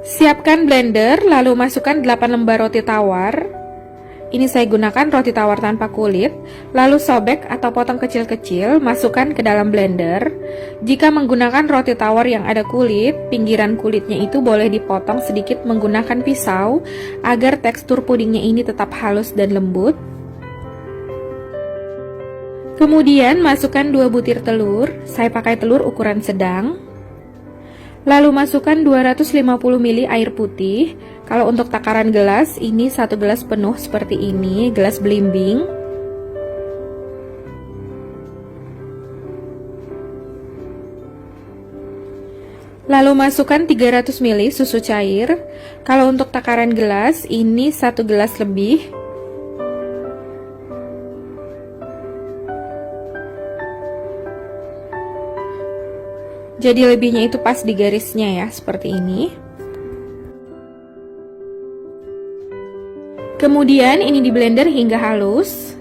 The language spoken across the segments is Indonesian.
Siapkan blender, lalu masukkan 8 lembar roti tawar. Ini saya gunakan roti tawar tanpa kulit. Lalu sobek atau potong kecil-kecil, masukkan ke dalam blender. Jika menggunakan roti tawar yang ada kulit, pinggiran kulitnya itu boleh dipotong sedikit menggunakan pisau agar tekstur pudingnya ini tetap halus dan lembut. Kemudian masukkan 2 butir telur. Saya pakai telur ukuran sedang. Lalu masukkan 250 ml air putih. Kalau untuk takaran gelas, ini 1 gelas penuh seperti ini, gelas belimbing. Lalu masukkan 300 ml susu cair. Kalau untuk takaran gelas, ini 1 gelas lebih. Jadi lebihnya itu pas di garisnya ya, seperti ini. Kemudian ini di blender hingga halus.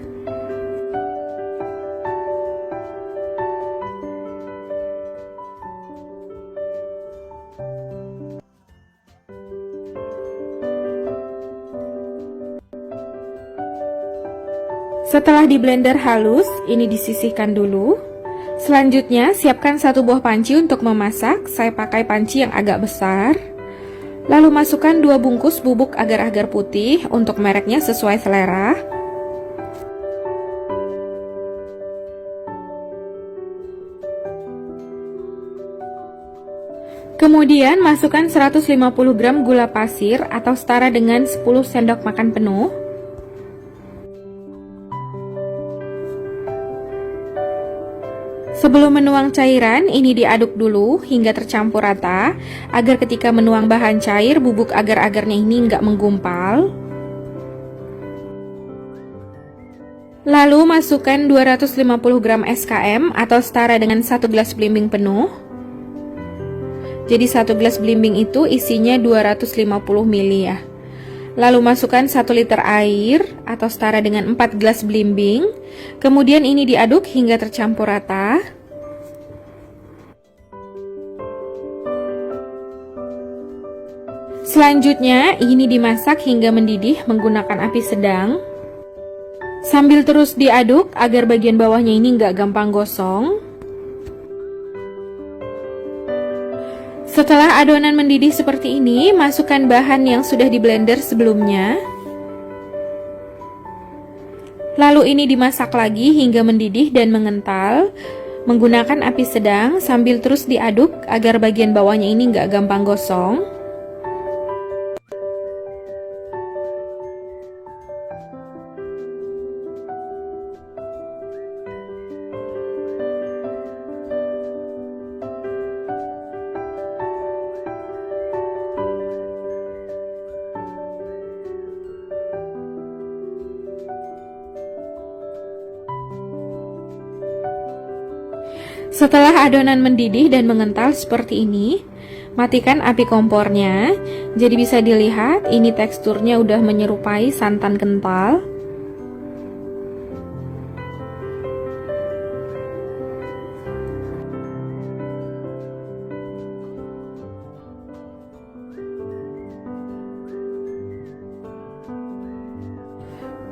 Setelah di blender halus, ini disisihkan dulu. Selanjutnya, siapkan 1 buah panci untuk memasak. Saya pakai panci yang agak besar. Lalu masukkan 2 bungkus bubuk agar-agar putih untuk mereknya sesuai selera. Kemudian masukkan 150 gram gula pasir atau setara dengan 10 sendok makan penuh. Sebelum menuang cairan, ini diaduk dulu hingga tercampur rata, agar ketika menuang bahan cair, bubuk agar-agarnya ini nggak menggumpal. Lalu masukkan 250 gram SKM atau setara dengan 1 gelas belimbing penuh. Jadi 1 gelas belimbing itu isinya 250 ml ya. Lalu masukkan 1 liter air atau setara dengan 4 gelas belimbing. Kemudian ini diaduk hingga tercampur rata. Selanjutnya ini dimasak hingga mendidih menggunakan api sedang. Sambil terus diaduk agar bagian bawahnya ini nggak gampang gosong. Setelah adonan mendidih seperti ini, masukkan bahan yang sudah di blender sebelumnya. Lalu ini dimasak lagi hingga mendidih dan mengental menggunakan api sedang sambil terus diaduk agar bagian bawahnya ini nggak gampang gosong. Setelah adonan mendidih dan mengental seperti ini, matikan api kompornya. Jadi bisa dilihat ini teksturnya udah menyerupai santan kental.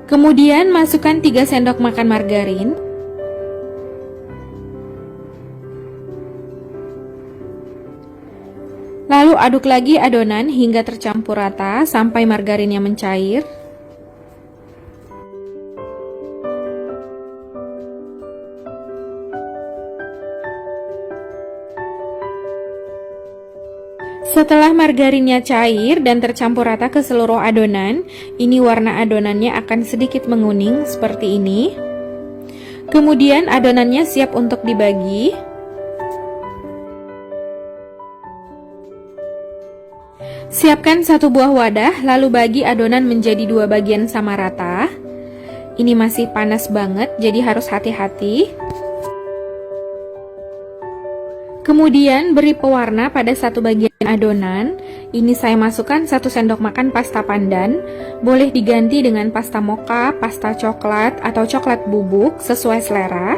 Kemudian masukkan 3 sendok makan margarin. Lalu aduk lagi adonan hingga tercampur rata sampai margarinnya mencair. Setelah margarinnya cair dan tercampur rata ke seluruh adonan, ini warna adonannya akan sedikit menguning seperti ini. Kemudian adonannya siap untuk dibagi. Siapkan 1 buah wadah, lalu bagi adonan menjadi 2 bagian sama rata. Ini masih panas banget, jadi harus hati-hati. Kemudian beri pewarna pada 1 bagian adonan. Ini saya masukkan 1 sendok makan pasta pandan. Boleh diganti dengan pasta mocha, pasta coklat, atau coklat bubuk sesuai selera.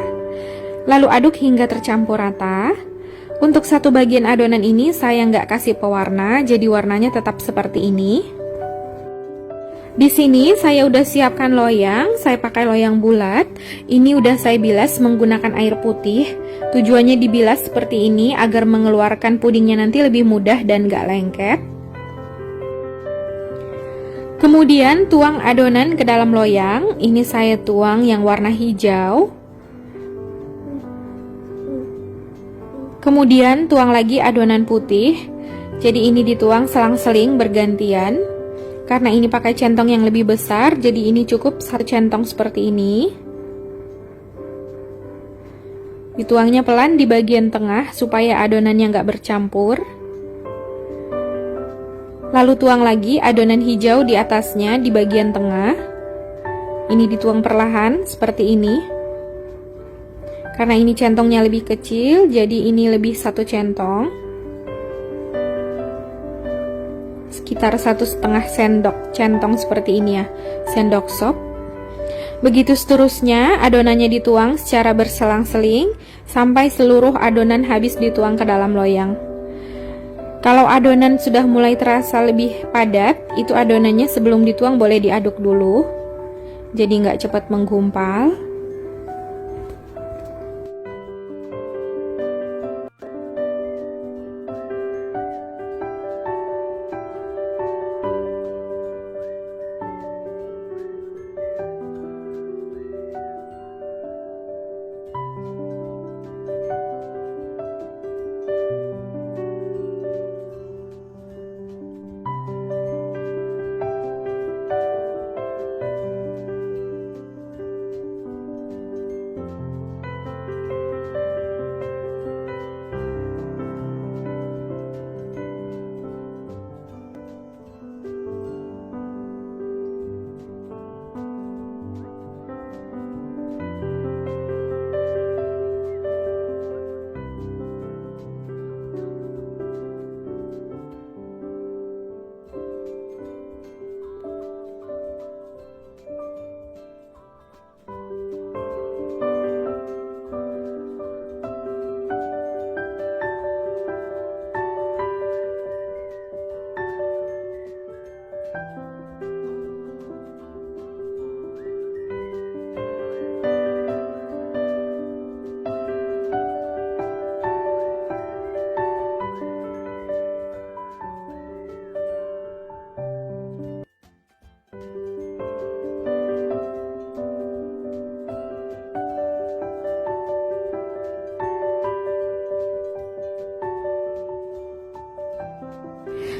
Lalu aduk hingga tercampur rata. Untuk satu bagian adonan ini saya nggak kasih pewarna, jadi warnanya tetap seperti ini. Di sini saya udah siapkan loyang, saya pakai loyang bulat. Ini udah saya bilas menggunakan air putih. Tujuannya dibilas seperti ini agar mengeluarkan pudingnya nanti lebih mudah dan nggak lengket. Kemudian tuang adonan ke dalam loyang. Ini saya tuang yang warna hijau. Kemudian tuang lagi adonan putih. Jadi ini dituang selang-seling bergantian. Karena ini pakai centong yang lebih besar, jadi ini cukup satu centong seperti ini. Dituangnya pelan di bagian tengah supaya adonannya nggak bercampur. Lalu tuang lagi adonan hijau di atasnya di bagian tengah. Ini dituang perlahan seperti ini. Karena ini centongnya lebih kecil, jadi ini lebih satu centong. Sekitar 1,5 sendok centong seperti ini ya, sendok sop. Begitu seterusnya, adonannya dituang secara berselang-seling sampai seluruh adonan habis dituang ke dalam loyang. Kalau adonan sudah mulai terasa lebih padat, itu adonannya sebelum dituang boleh diaduk dulu, jadi nggak cepat menggumpal.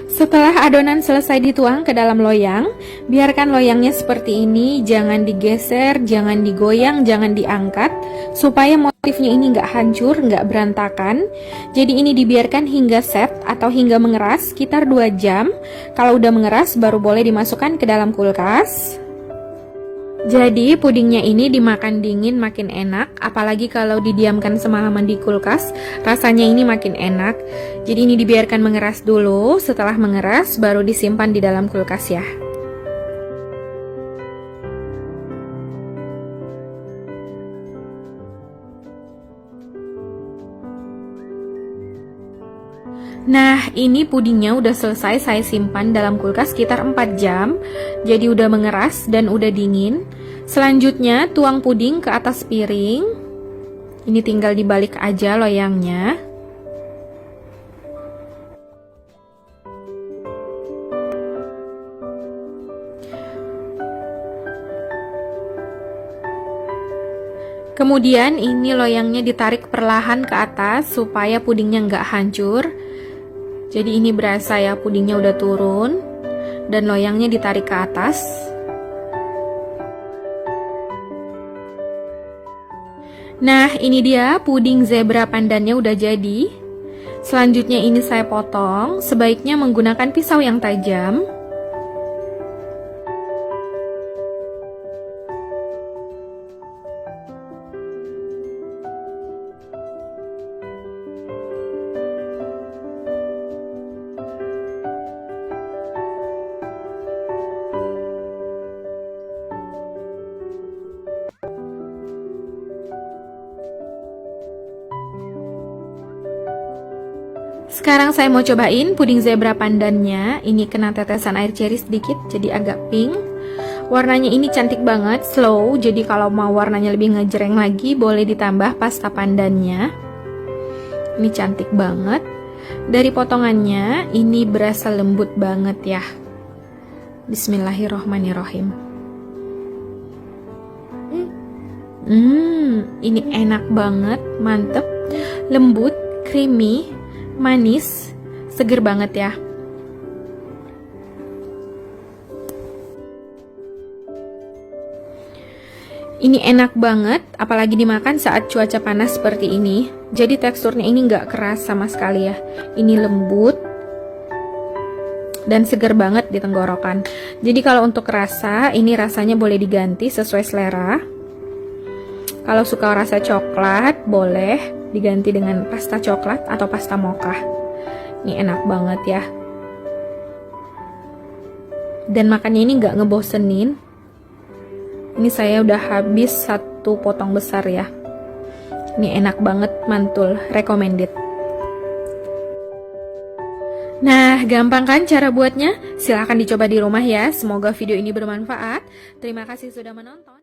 Setelah adonan selesai dituang ke dalam loyang, biarkan loyangnya seperti ini, jangan digeser, jangan digoyang, jangan diangkat, supaya motifnya ini nggak hancur, nggak berantakan. Jadi ini dibiarkan hingga set atau hingga mengeras sekitar 2 jam. Kalau udah mengeras baru boleh dimasukkan ke dalam kulkas. Jadi pudingnya ini dimakan dingin makin enak, apalagi kalau didiamkan semalaman di kulkas, rasanya ini makin enak. Jadi ini dibiarkan mengeras dulu, setelah mengeras baru disimpan di dalam kulkas ya. Nah, ini pudingnya udah selesai saya simpan dalam kulkas sekitar 4 jam. Jadi udah mengeras dan udah dingin. Selanjutnya tuang puding ke atas piring. Ini tinggal dibalik aja loyangnya. Kemudian ini loyangnya ditarik perlahan ke atas supaya pudingnya nggak hancur. Jadi ini berasa ya pudingnya udah turun dan loyangnya ditarik ke atas. Nah, ini dia puding zebra pandannya udah jadi. Selanjutnya ini saya potong, sebaiknya menggunakan pisau yang tajam. Sekarang saya mau cobain puding zebra pandannya. Ini kena tetesan air cherry sedikit, jadi agak pink. Warnanya ini cantik banget, slow. Jadi kalau mau warnanya lebih ngejreng lagi, boleh ditambah pasta pandannya. Ini cantik banget. Dari potongannya, ini berasa lembut banget ya. Bismillahirrohmanirrohim. Ini enak banget, mantep, lembut, creamy, manis, seger banget ya. Ini enak banget, apalagi dimakan saat cuaca panas seperti ini. Jadi teksturnya ini nggak keras sama sekali ya. Ini lembut dan seger banget di tenggorokan. Jadi kalau untuk rasa, ini rasanya boleh diganti sesuai selera. Kalau suka rasa coklat, boleh diganti dengan pasta coklat atau pasta mocha. Ini enak banget ya. Dan makannya ini nggak ngebosenin. Ini saya udah habis satu potong besar ya. Ini enak banget, mantul, recommended. Nah, gampang kan cara buatnya? Silahkan dicoba di rumah ya. Semoga video ini bermanfaat. Terima kasih sudah menonton.